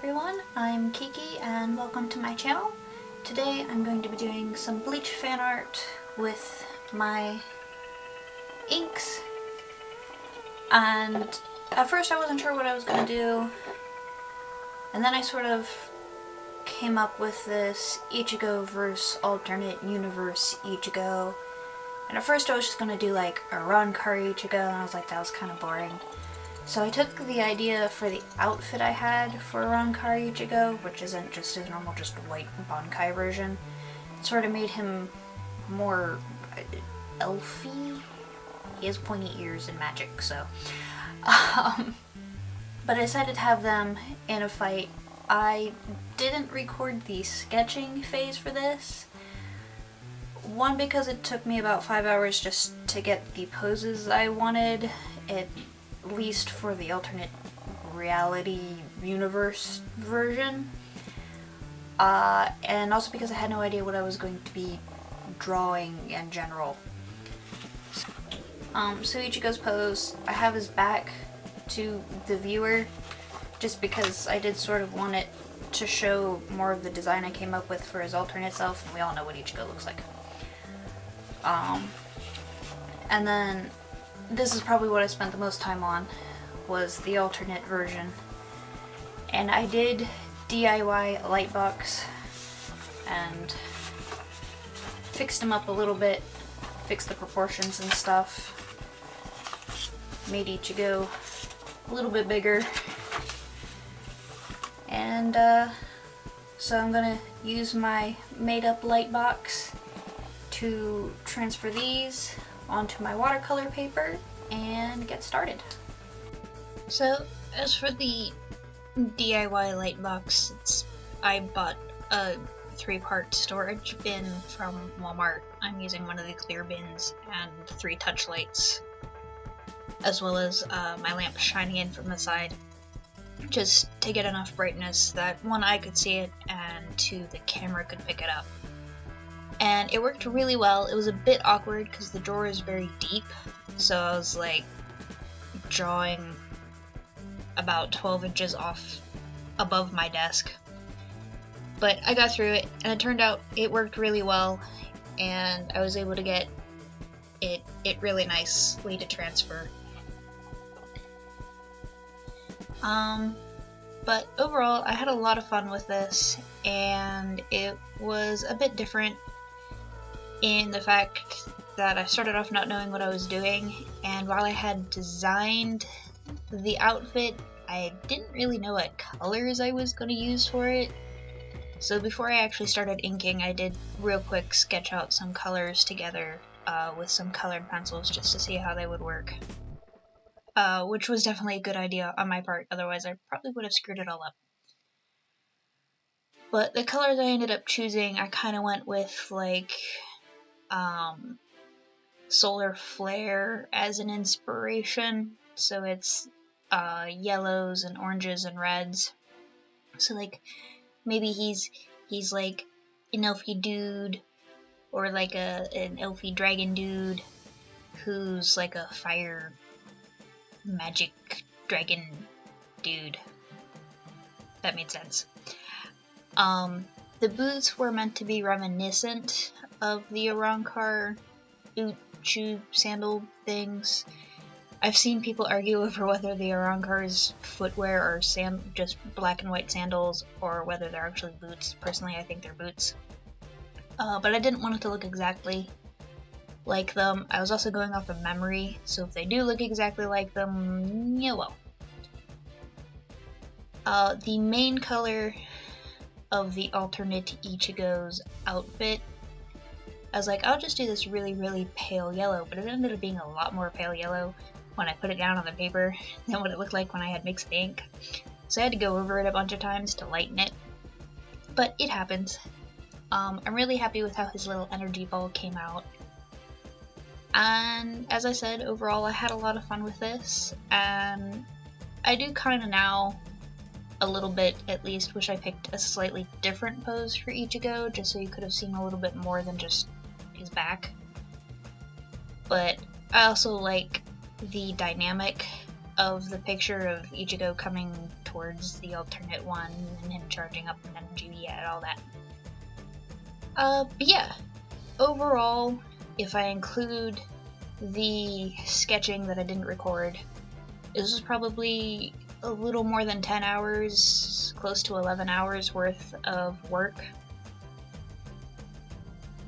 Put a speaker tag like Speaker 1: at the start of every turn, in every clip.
Speaker 1: everyone, I'm Kiki and welcome to my channel. Today I'm going to be doing some Bleach fan art with my inks, and at first I wasn't sure what I was going to do, and then I sort of came up with this Ichigo versus alternate universe Ichigo, and at first I was just going to do like aranccar Ichigo, and I was like, that was kind of boring. So I took the idea for the outfit I had for aranccar Ichigo, which isn't just his normal, just white Bankai version. It sort of made him more elfy. He has pointy ears and magic, so. But I decided to have them in a fight. I didn't record the sketching phase for this. One, because it took me about 5 hours just to get the poses I wanted. At least for the alternate reality universe version, and also because I had no idea what I was going to be drawing in general. So Ichigo's pose, I have his back to the viewer just because I did sort of want it to show more of the design I came up with for his alternate self, and we all know what Ichigo looks like. And then this is probably what I spent the most time on, was the alternate version. And I did DIY Lightbox and fixed them up a little bit, fixed the proportions and stuff, made Ichigo a little bit bigger. And so I'm gonna use my made up Lightbox to transfer these onto my watercolor paper and get started. So as for the DIY Lightbox, I bought a 3-part storage bin from Walmart. I'm using one of the clear bins and 3 touch lights, as well as my lamp shining in from the side, just to get enough brightness that 1, I could see it, and 2, the camera could pick it up. And it worked really well. It was a bit awkward because the drawer is very deep, so I was like drawing about 12 inches off above my desk. But I got through it, and it turned out it worked really well, and I was able to get it really nicely to transfer. But overall, I had a lot of fun with this, and it was a bit different in the fact that I started off not knowing what I was doing, and while I had designed the outfit, I didn't really know what colors I was going to use for it. So before I actually started inking, I did real quick sketch out some colors together with some colored pencils just to see how they would work. Which was definitely a good idea on my part, otherwise I probably would have screwed it all up. But the colors I ended up choosing, I kind of went with like solar flare as an inspiration, so it's yellows and oranges and reds. So like maybe he's like an elfy dude, or like an elfy dragon dude who's like a fire magic dragon dude. That made sense. The boots were meant to be reminiscent of the aranccar boot shoe sandal things. I've seen people argue over whether the aranccar's footwear are just black and white sandals or whether they're actually boots. Personally, I think they're boots. But I didn't want it to look exactly like them. I was also going off of memory, so if they do look exactly like them, yeah, well. The main color of the alternate Ichigo's outfit, I was like, I'll just do this really, really pale yellow, but it ended up being a lot more pale yellow when I put it down on the paper than what it looked like when I had mixed ink. So I had to go over it a bunch of times to lighten it, but it happens. I'm really happy with how his little energy ball came out. And as I said, overall I had a lot of fun with this, and I do kind of now, a little bit at least, wish I picked a slightly different pose for Ichigo, just so you could have seen a little bit more than just his back. But I also like the dynamic
Speaker 2: of the picture of Ichigo coming towards the alternate one and him charging up an energy, yeah, all that. But yeah, overall, if I include the sketching that I didn't record, this was probably a little more than 10 hours, close to 11 hours worth of work,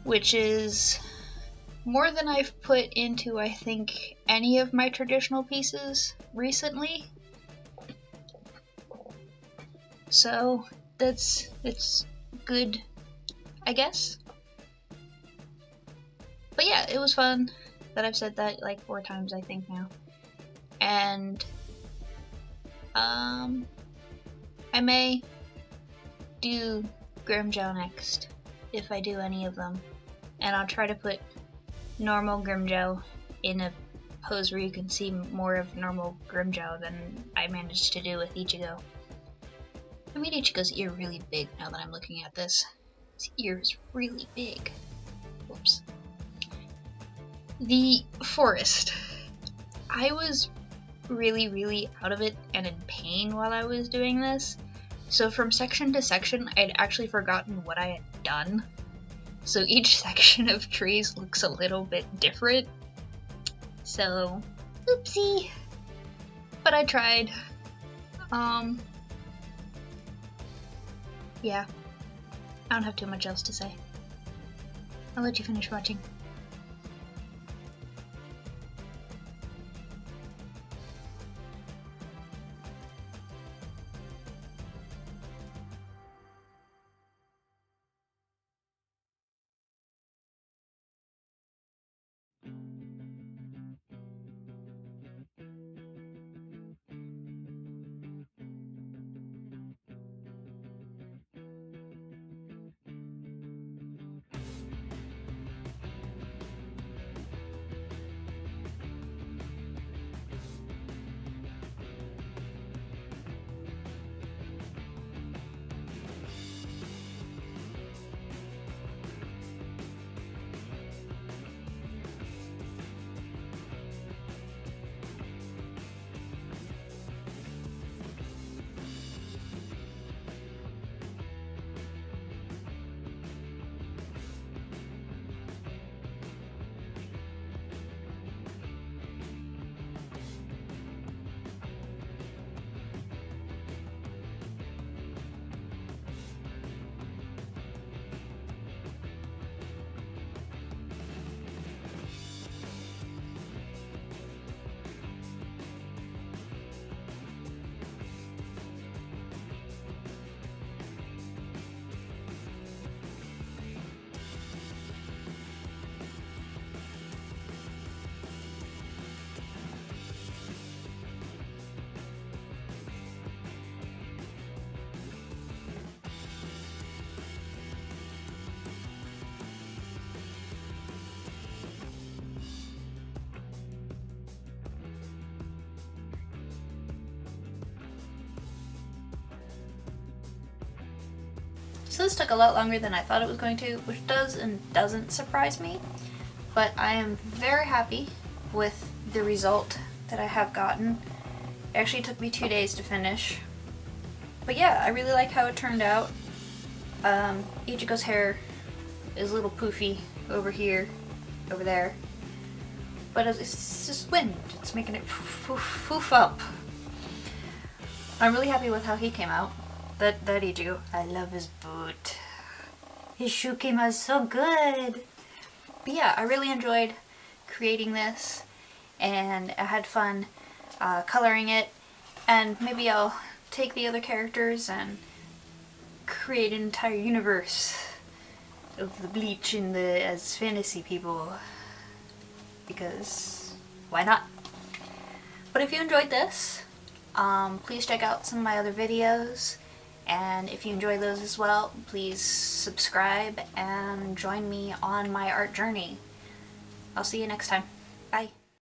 Speaker 2: which is more than I've put into, I think, any of my traditional pieces recently. So it's good, I guess. But yeah, it was fun. That I've said that like 4 times, I think, now. And I may do Grimjow next, if I do any of them. And I'll try to put normal Grimjow in a pose where you can see more of normal Grimjow than I managed to do with Ichigo. I made Ichigo's ear really big now that I'm looking at this. His ear is really big. Whoops. The forest. I was really out of it and in pain while I was doing this. So from section to section, I'd actually forgotten what I had done. So each section of trees looks a little bit different. So, oopsie. But I tried. Yeah. I don't have too much else to say. I'll let you finish watching.
Speaker 1: So this took a lot longer than I thought it was going to, which does and doesn't surprise me, but I am very happy with the result that I have gotten. It actually took me 2 days to finish, but yeah, I really like how it turned out. Ichigo's hair is a little poofy over here, over there, but it's just wind, it's making it poof up. I'm really happy with how he came out. That Ichigo, I love his boot. His shoe came out so good. But yeah, I really enjoyed creating this, and I had fun coloring it, and maybe I'll take the other characters and create an entire universe of the Bleach and the as fantasy people, because why not? But if you enjoyed this, please check out some of my other videos. And if you enjoy those as well, please subscribe and join me on my art journey. I'll see you next time. Bye.